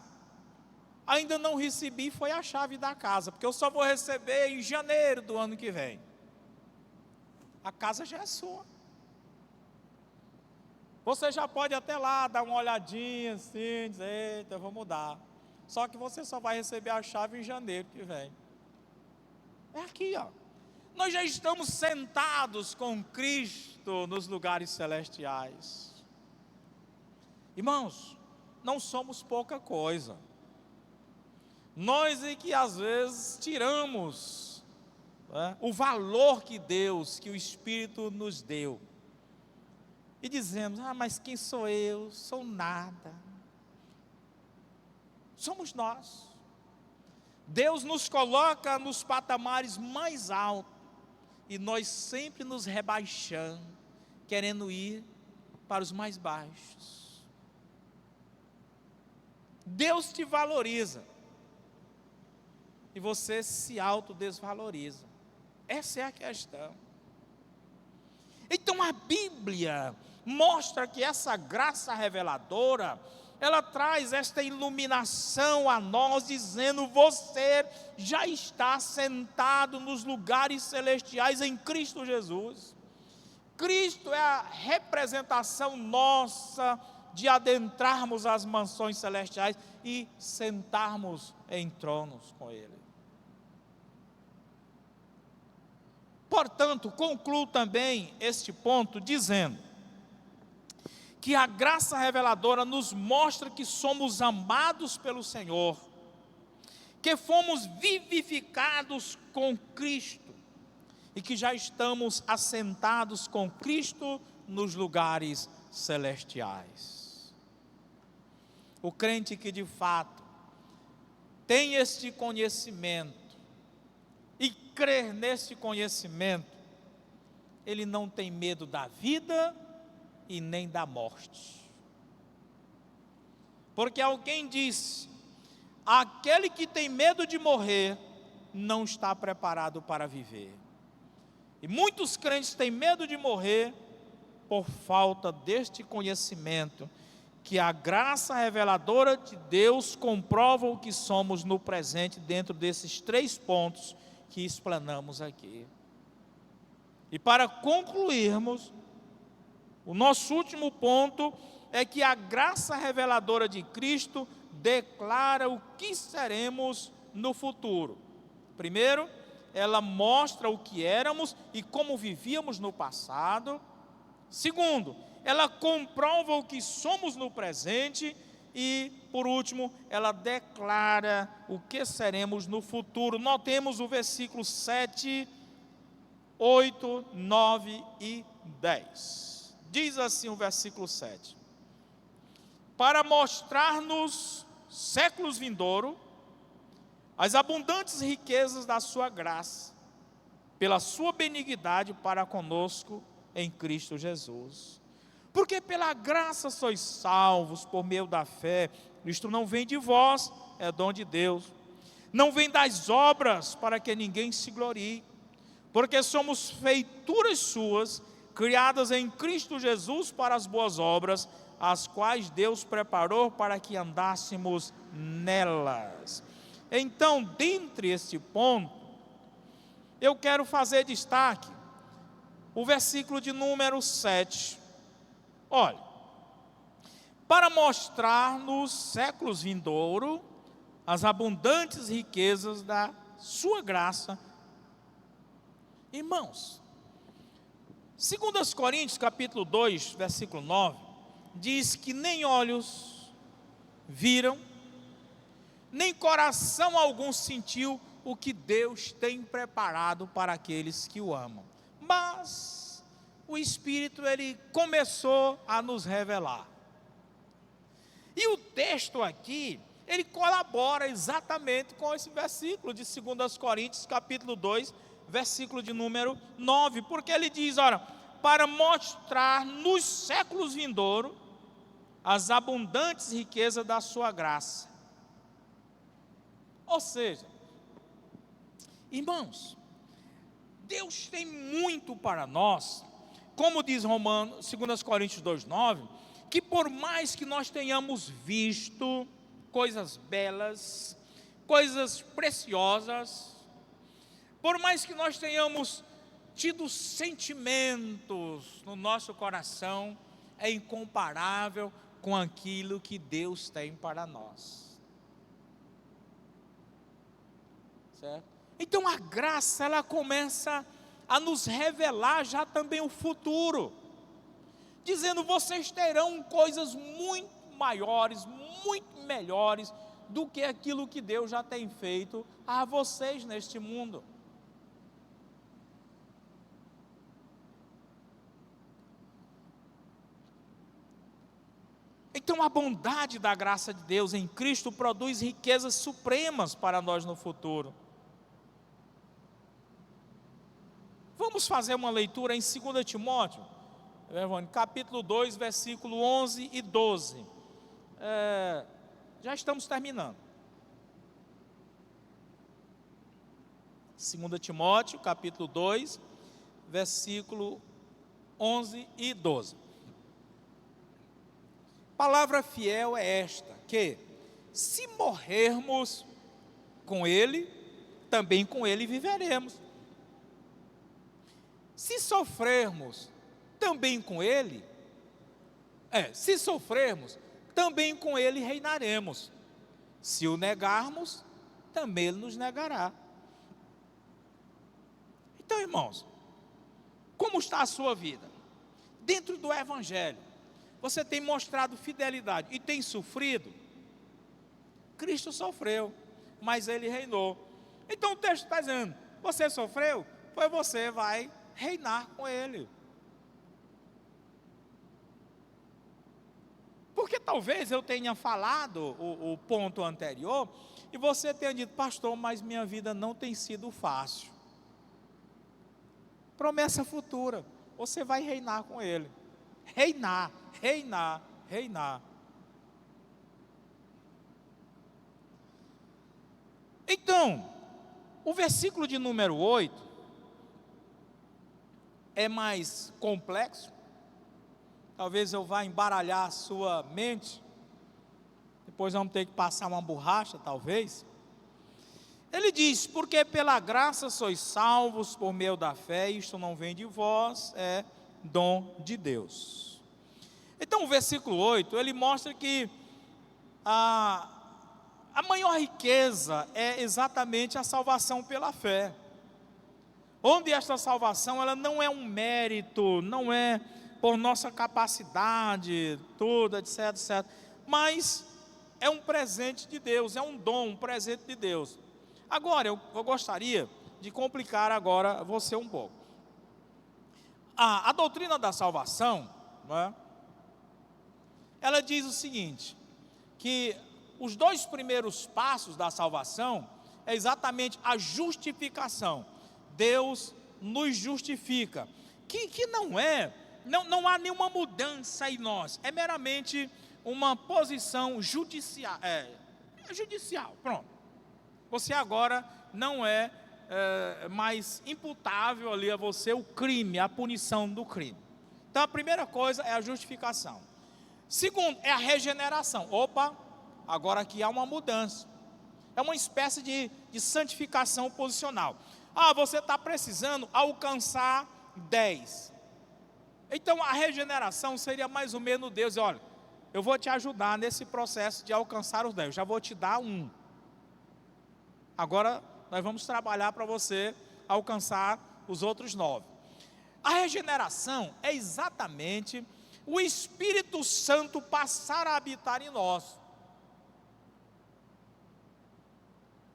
ainda não recebi foi a chave da casa, porque eu só vou receber em janeiro do ano que vem. A casa já é sua. Você já pode até lá dar uma olhadinha assim, dizer, eita, eu vou mudar. Só que você só vai receber a chave em janeiro que vem. É aqui, ó. Nós já estamos sentados com Cristo nos lugares celestiais. Irmãos, não somos pouca coisa. Nós é que às vezes tiramos o valor que Deus, que o Espírito nos deu. E dizemos, mas quem sou eu? Sou nada. Somos nós. Deus nos coloca nos patamares mais altos. E nós sempre nos rebaixamos, querendo ir para os mais baixos. Deus te valoriza. E você se autodesvaloriza. Essa é a questão. Então a Bíblia mostra que essa graça reveladora, ela traz esta iluminação a nós, dizendo, você já está sentado nos lugares celestiais em Cristo Jesus. Cristo é a representação nossa de adentrarmos as mansões celestiais e sentarmos em tronos com Ele. Portanto, concluo também este ponto dizendo que a graça reveladora nos mostra que somos amados pelo Senhor, que fomos vivificados com Cristo e que já estamos assentados com Cristo nos lugares celestiais. O crente que de fato tem este conhecimento e crer nesse conhecimento, ele não tem medo da vida e nem da morte. Porque alguém disse, aquele que tem medo de morrer, não está preparado para viver. E muitos crentes têm medo de morrer, por falta deste conhecimento, que a graça reveladora de Deus comprova o que somos no presente, dentro desses 3 pontos que explanamos aqui. E para concluirmos, o nosso último ponto é que a graça reveladora de Cristo declara o que seremos no futuro. Primeiro, ela mostra o que éramos e como vivíamos no passado. Segundo, ela comprova o que somos no presente. E, por último, ela declara o que seremos no futuro. Notemos o versículo 7, 8, 9 e 10. Diz assim o versículo 7. Para mostrar-nos séculos vindouros as abundantes riquezas da sua graça, pela sua benignidade para conosco em Cristo Jesus. Porque pela graça sois salvos por meio da fé. Isto não vem de vós, é dom de Deus. Não vem das obras, para que ninguém se glorie. Porque somos feituras suas, criadas em Cristo Jesus para as boas obras, as quais Deus preparou para que andássemos nelas. Então, dentre este ponto, eu quero fazer destaque o versículo de número 7. Olha, para mostrar nos séculos vindouros as abundantes riquezas da sua graça. Irmãos, 2 Coríntios capítulo 2, versículo 9, diz que nem olhos viram, nem coração algum sentiu o que Deus tem preparado para aqueles que o amam. Mas o Espírito, ele começou a nos revelar. E o texto aqui, ele colabora exatamente com esse versículo de 2 Coríntios, capítulo 2, versículo de número 9. Porque ele diz, ora, para mostrar nos séculos vindouros as abundantes riquezas da sua graça. Ou seja, irmãos, Deus tem muito para nós. Como diz Romanos, 2 Coríntios 2,9, que por mais que nós tenhamos visto coisas belas, coisas preciosas. Por mais que nós tenhamos tido sentimentos no nosso coração, é incomparável com aquilo que Deus tem para nós. Certo? Então a graça, ela começa a nos revelar já também o futuro, dizendo: vocês terão coisas muito maiores, muito melhores do que aquilo que Deus já tem feito a vocês neste mundo. Então a bondade da graça de Deus em Cristo produz riquezas supremas para nós no futuro. Vamos fazer uma leitura em 2 Timóteo, capítulo 2, versículo 11 e 12. Já estamos terminando. 2 Timóteo, capítulo 2, versículo 11 e 12. Palavra fiel é esta, que se morrermos com Ele, também com Ele viveremos. Se sofrermos, também com Ele, se sofrermos, também com Ele reinaremos. Se o negarmos, também Ele nos negará. Então, irmãos, como está a sua vida? Dentro do Evangelho, você tem mostrado fidelidade e tem sofrido? Cristo sofreu, mas Ele reinou. Então o texto está dizendo: você sofreu, pois você vai reinar com Ele. Porque talvez eu tenha falado o ponto anterior e você tenha dito: pastor, mas minha vida não tem sido fácil. Promessa futura: você vai reinar com Ele. Reinar, reinar, reinar. Então, o versículo de número 8 é mais complexo. Talvez eu vá embaralhar a sua mente. Depois vamos ter que passar uma borracha, talvez. Ele diz: porque pela graça sois salvos por meio da fé, isto não vem de vós, é dom de Deus. Então o versículo 8, ele mostra que a maior riqueza é exatamente a salvação pela fé. Onde esta salvação, ela não é um mérito, não é por nossa capacidade, tudo, etc, etc. Mas é um presente de Deus, é um dom, um presente de Deus. Agora, eu gostaria de complicar agora você um pouco. A doutrina da salvação, não é? Ela diz o seguinte, que os 2 primeiros passos da salvação é exatamente a justificação. Deus nos justifica, que não há nenhuma mudança em nós, é meramente uma posição judicial, judicial, pronto. Você agora não é mais imputável ali a você o crime, a punição do crime. Então a primeira coisa é a justificação. Segundo, é a regeneração. Opa, agora aqui há uma mudança. É uma espécie de santificação posicional. Você está precisando alcançar 10. Então a regeneração seria mais ou menos Deus: olha, eu vou te ajudar nesse processo de alcançar os 10, eu já vou te dar 1. Agora nós vamos trabalhar para você alcançar os outros 9. A regeneração é exatamente o Espírito Santo passar a habitar em nós.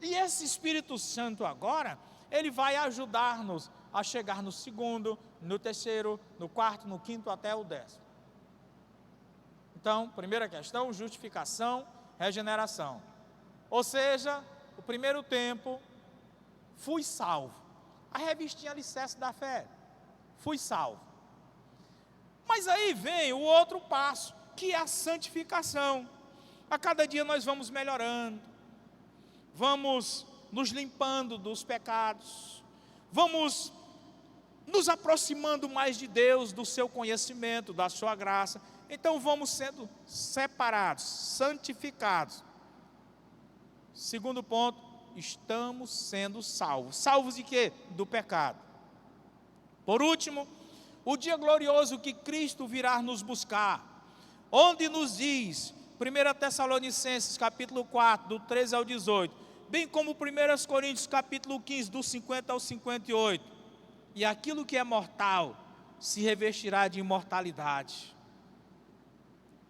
E esse Espírito Santo agora, ele vai ajudar-nos a chegar no 2º, no 3º, no 4º, no 5º até o 10º. Então, primeira questão, justificação, regeneração. Ou seja, o primeiro tempo, fui salvo. A revistinha alicerce da fé, fui salvo. Mas aí vem o outro passo, que é a santificação. A cada dia nós vamos melhorando, vamos nos limpando dos pecados, vamos nos aproximando mais de Deus, do seu conhecimento, da sua graça. Então vamos sendo separados, santificados. Segundo ponto, estamos sendo salvos. Salvos de quê? Do pecado. Por último, o dia glorioso que Cristo virá nos buscar, onde nos diz, 1 Tessalonicenses capítulo 4, do 13 ao 18, bem como 1 Coríntios capítulo 15, do 50 ao 58, e aquilo que é mortal se revestirá de imortalidade.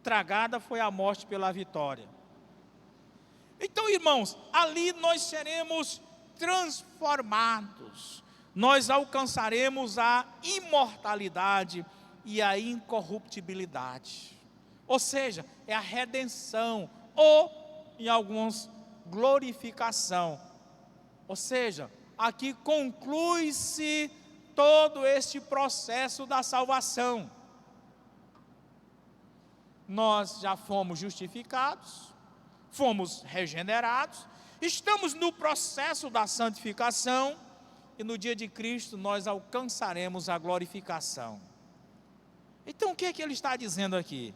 Tragada foi a morte pela vitória. Então, irmãos, ali nós seremos transformados, nós alcançaremos a imortalidade e a incorruptibilidade. Ou seja, é a redenção, ou, em alguns, glorificação. Ou seja, aqui conclui-se todo este processo da salvação. Nós já fomos justificados, fomos regenerados, estamos no processo da santificação, e no dia de Cristo nós alcançaremos a glorificação. Então o que é que ele está dizendo aqui?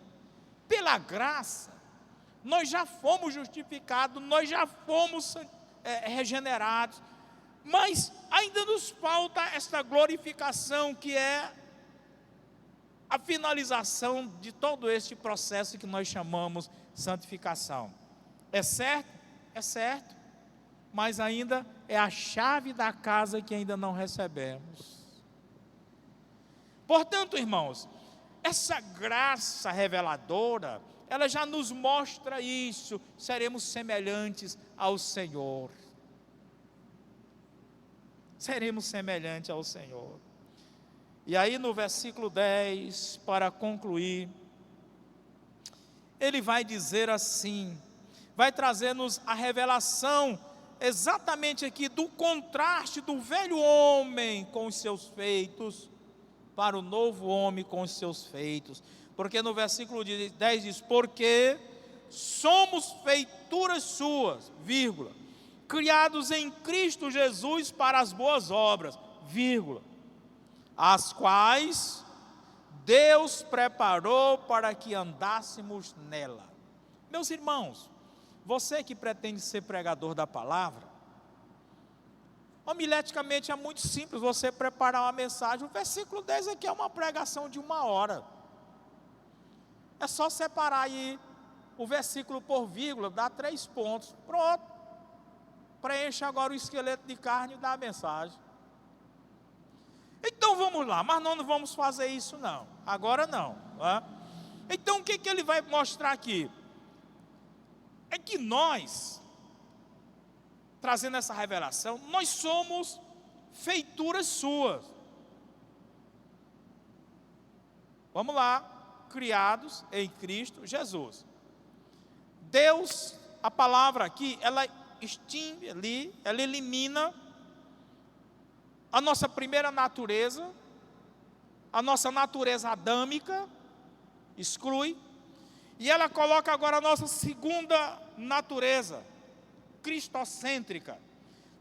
Pela graça, nós já fomos justificados, nós já fomos regenerados, mas ainda nos falta esta glorificação, que é a finalização de todo este processo que nós chamamos santificação. É certo? É certo, mas ainda é a chave da casa que ainda não recebemos. Portanto, irmãos, essa graça reveladora, ela já nos mostra isso, seremos semelhantes ao Senhor. Seremos semelhantes ao Senhor. E aí no versículo 10, para concluir, ele vai dizer assim, vai trazer-nos a revelação exatamente aqui do contraste do velho homem com os seus feitos, para o novo homem com os seus feitos. Porque no versículo 10 diz, porque somos feituras suas, vírgula, criados em Cristo Jesus para as boas obras, vírgula, as quais Deus preparou para que andássemos nela. Meus irmãos, você que pretende ser pregador da palavra, homileticamente é muito simples você preparar uma mensagem. O versículo 10 aqui é uma pregação de 1 hora. É só separar aí o versículo por vírgula, dá 3 pontos. Pronto. Preencha agora o esqueleto de carne e dá a mensagem. Então vamos lá, mas nós não vamos fazer isso não. Agora não. Então o que ele vai mostrar aqui? É que nós, trazendo essa revelação, nós somos feituras suas. Vamos lá, criados em Cristo Jesus. Deus, a palavra aqui, ela extingue ali, ela elimina a nossa primeira natureza, a nossa natureza adâmica, exclui, e ela coloca agora a nossa segunda natureza, cristocêntrica.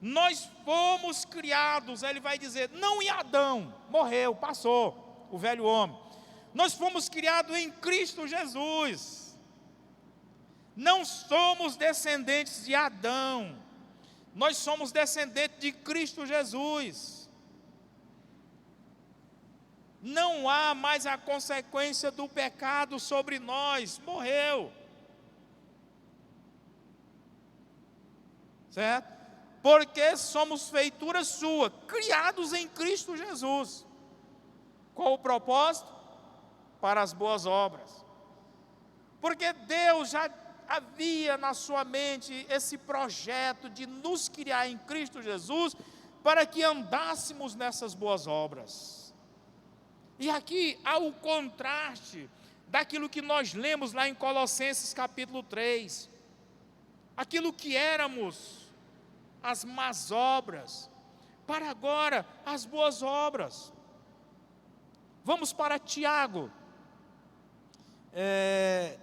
Nós fomos criados, ele vai dizer, não em Adão, morreu, passou, o velho homem. Nós fomos criados em Cristo Jesus. Não somos descendentes de Adão, nós somos descendentes de Cristo Jesus. Não há mais a consequência do pecado sobre nós, morreu. Certo? Porque somos feitura sua, criados em Cristo Jesus. Qual o propósito? Para as boas obras. Porque Deus já havia na sua mente esse projeto de nos criar em Cristo Jesus, para que andássemos nessas boas obras. E aqui há o contraste daquilo que nós lemos lá em Colossenses capítulo 3. Aquilo que éramos, as más obras, para agora as boas obras. Vamos para Tiago.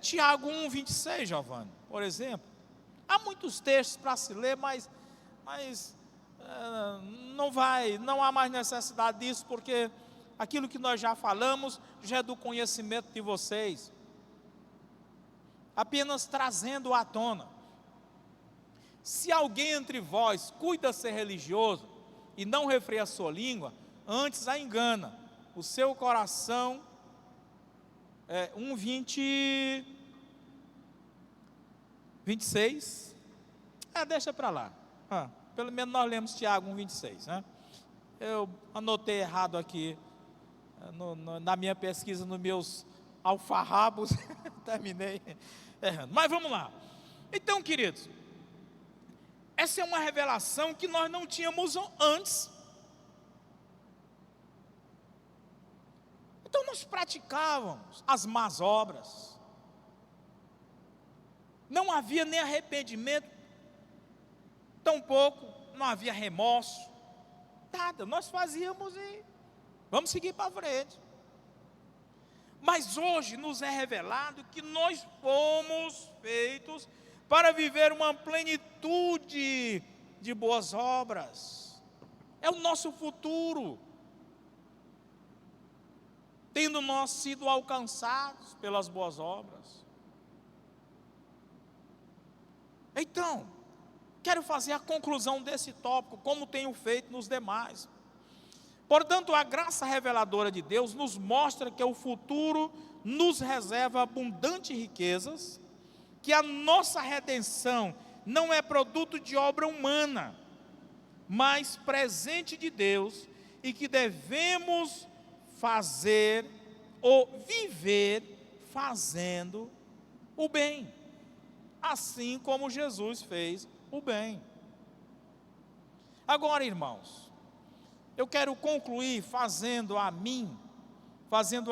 Tiago 1,26, Giovanni, por exemplo. Há muitos textos para se ler, mas não há mais necessidade disso, porque aquilo que nós já falamos já é do conhecimento de vocês, apenas trazendo à tona. Se alguém entre vós cuida ser religioso e não refreia a sua língua, antes a engana, o seu coração é 26. Deixa para lá. Pelo menos nós lemos Tiago 1,26, né? Eu anotei errado aqui, na minha pesquisa, nos meus alfarrabos, terminei errando. Mas vamos lá. Então, queridos, essa é uma revelação que nós não tínhamos antes. Então nós praticávamos as más obras. Não havia nem arrependimento, tampouco não havia remorso, nada. Nós fazíamos e vamos seguir para frente. Mas hoje nos é revelado que nós fomos feitos para viver uma plenitude de boas obras. É o nosso futuro. Tendo nós sido alcançados pelas boas obras. Então, quero fazer a conclusão desse tópico, como tenho feito nos demais. Portanto, a graça reveladora de Deus nos mostra que o futuro nos reserva abundantes riquezas, que a nossa redenção não é produto de obra humana, mas presente de Deus, e que devemos fazer ou viver fazendo o bem, assim como Jesus fez o bem. Agora, irmãos, eu quero concluir fazendo a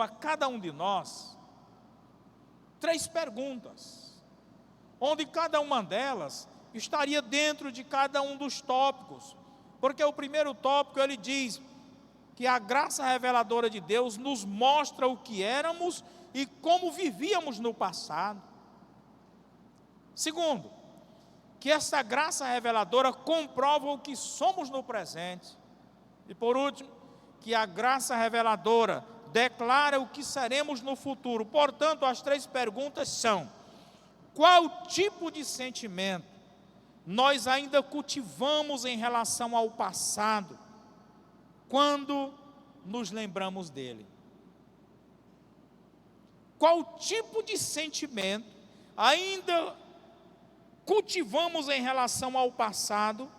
cada um de nós 3 perguntas, onde cada uma delas estaria dentro de cada um dos tópicos, porque o primeiro tópico ele diz que a graça reveladora de Deus nos mostra o que éramos e como vivíamos no passado. Segundo, que essa graça reveladora comprova o que somos no presente. E por último, que a graça reveladora declara o que seremos no futuro. Portanto, as 3 perguntas são: qual tipo de sentimento nós ainda cultivamos em relação ao passado, quando nos lembramos dele? Qual tipo de sentimento ainda cultivamos em relação ao passado,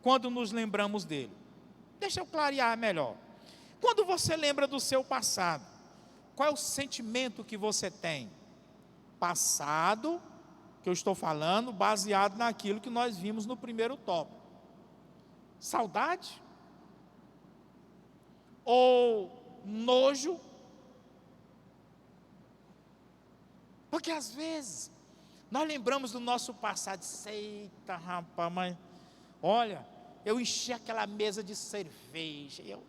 quando nos lembramos dele? Deixa eu clarear melhor. Quando você lembra do seu passado, qual é o sentimento que você tem? Passado, que eu estou falando, baseado naquilo que nós vimos no primeiro tópico. Saudade? Ou nojo? Porque às vezes nós lembramos do nosso passado. Eita, rapaz, mas olha, eu enchi aquela mesa de cerveja, eu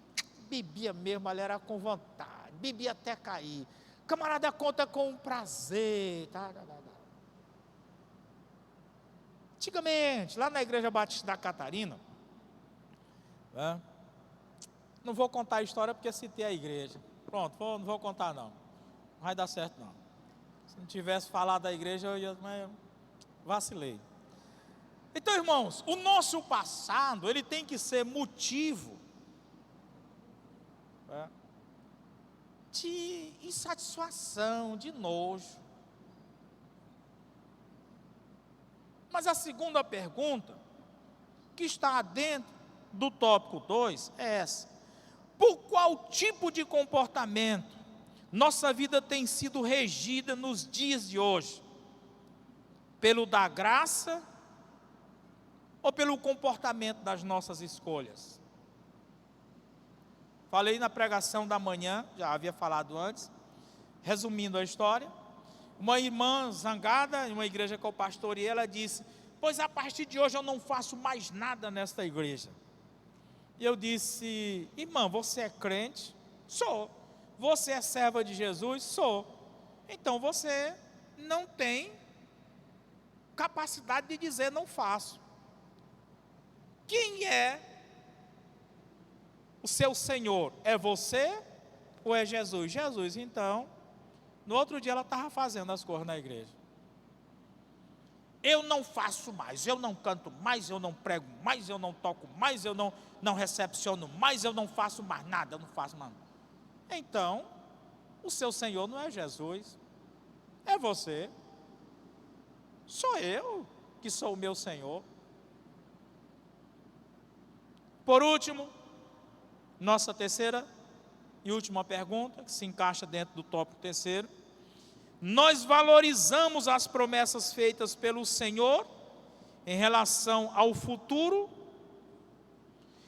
bebia mesmo, ali era com vontade, bebia até cair. O camarada conta com prazer. Antigamente, lá na Igreja Batista da Catarina, não vou contar a história porque citei a igreja. Pronto, não vou contar não. Não vai dar certo não. Se não tivesse falado da igreja, mas vacilei. Então, irmãos, o nosso passado, ele tem que ser motivo de insatisfação, de nojo. Mas a segunda pergunta, que está dentro do tópico 2, é essa: por qual tipo de comportamento nossa vida tem sido regida nos dias de hoje? Pelo da graça ou pelo comportamento das nossas escolhas? Falei na pregação da manhã, já havia falado antes, resumindo a história. Uma irmã zangada, em uma igreja que eu pastoreei, ela disse: pois a partir de hoje eu não faço mais nada nesta igreja. E eu disse: irmã, você é crente? Sou. Você é serva de Jesus? Sou. Então você não tem capacidade de dizer não faço. Quem é o seu Senhor? É você ou é Jesus? Jesus. Então, no outro dia ela estava fazendo as coisas na igreja. eu não faço mais, eu não canto mais, eu não prego mais, eu não toco mais, eu não recepciono mais, eu não faço mais nada, eu não faço mais. Então, o seu Senhor não é Jesus, é você. Sou eu que sou o meu Senhor. Por último, nossa terceira e última pergunta, que se encaixa dentro do tópico terceiro. Nós valorizamos as promessas feitas pelo Senhor em relação ao futuro?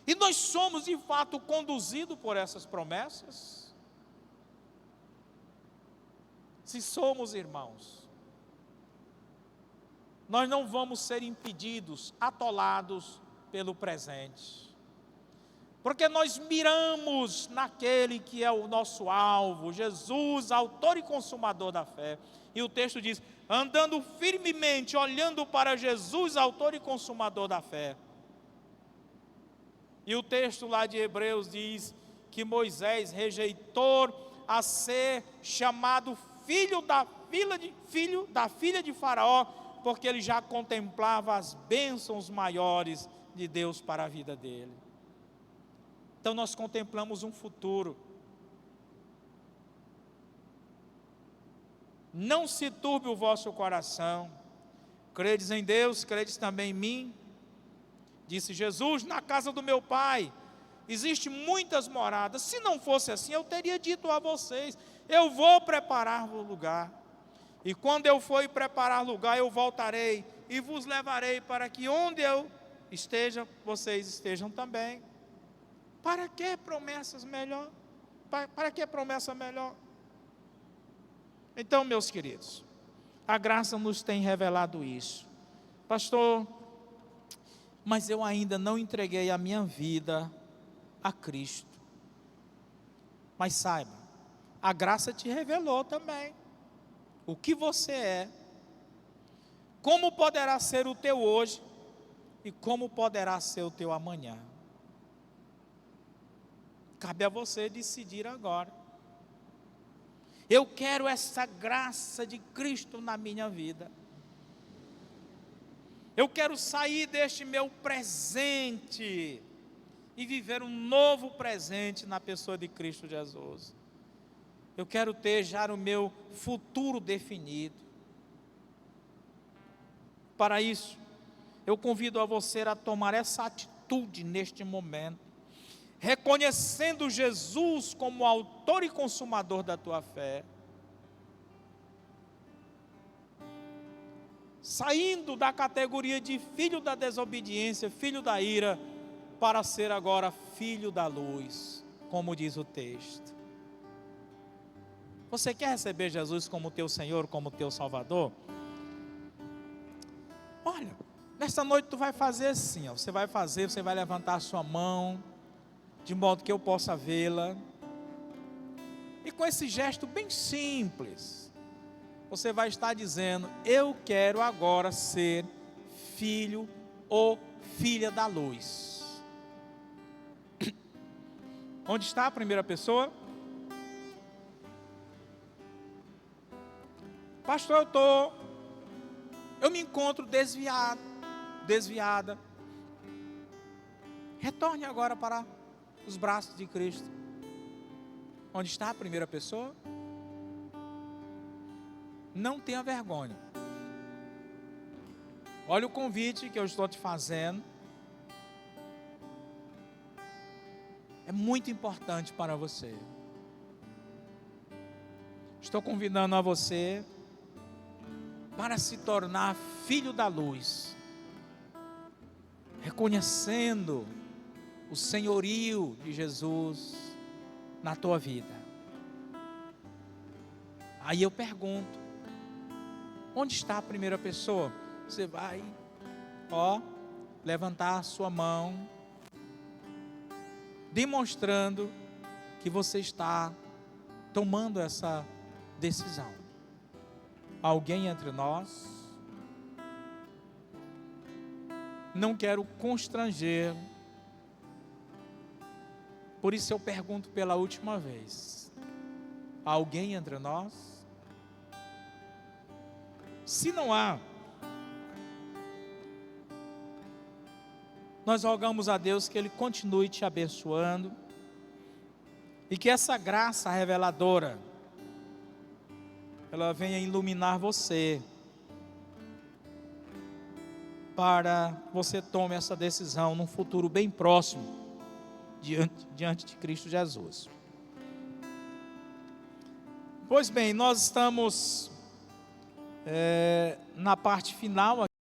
E nós somos de fato conduzidos por essas promessas? Se somos, irmãos, nós não vamos ser impedidos, atolados pelo presente. Porque nós miramos naquele que é o nosso alvo, Jesus, autor e consumador da fé. E o texto diz, andando firmemente, olhando para Jesus, autor e consumador da fé. E o texto lá de Hebreus diz que Moisés rejeitou a ser chamado filho da filha de Faraó, porque ele já contemplava as bênçãos maiores de Deus para a vida dele. Então nós contemplamos um futuro. Não se turbe o vosso coração. Credes em Deus, credes também em mim. Disse Jesus, na casa do meu Pai existem muitas moradas. Se não fosse assim, eu teria dito a vocês, eu vou preparar o lugar. E quando eu for preparar lugar, eu voltarei e vos levarei para que onde eu esteja, vocês estejam também. Para que promessas melhor? Para que promessa melhor? Então, meus queridos, a graça nos tem revelado isso. Pastor, mas eu ainda não entreguei a minha vida a Cristo. Mas saiba, a graça te revelou também o que você é, como poderá ser o teu hoje e como poderá ser o teu amanhã. Cabe a você decidir agora. Eu quero essa graça de Cristo na minha vida. Eu quero sair deste meu presente e viver um novo presente na pessoa de Cristo Jesus. Eu quero ter já o meu futuro definido. Para isso, eu convido a você a tomar essa atitude neste momento, reconhecendo Jesus como autor e consumador da tua fé, saindo da categoria de filho da desobediência, filho da ira, para ser agora filho da luz, como diz o texto. Você quer receber Jesus como teu Senhor, como teu Salvador? Olha, nesta noite tu vai fazer assim, você vai levantar a sua mão, de modo que eu possa vê-la, e com esse gesto bem simples, você vai estar dizendo, eu quero agora ser filho ou filha da luz. Onde está a primeira pessoa? Pastor, eu me encontro desviada. Retorne agora para os braços de Cristo. Onde está a primeira pessoa? Não tenha vergonha. Olha o convite que eu estou te fazendo. É muito importante para você. Estou convidando a você para se tornar filho da luz, reconhecendo o senhorio de Jesus na tua vida. Aí eu pergunto, onde está a primeira pessoa? Você vai, levantar a sua mão, demonstrando que você está tomando essa decisão. Alguém entre nós? Não quero constranger, por isso eu pergunto pela última vez: alguém entre nós? Se não há, nós rogamos a Deus que Ele continue te abençoando e que essa graça reveladora, ela venha iluminar você, para você tome essa decisão num futuro bem próximo, diante de Cristo Jesus. Pois bem, nós estamos na parte final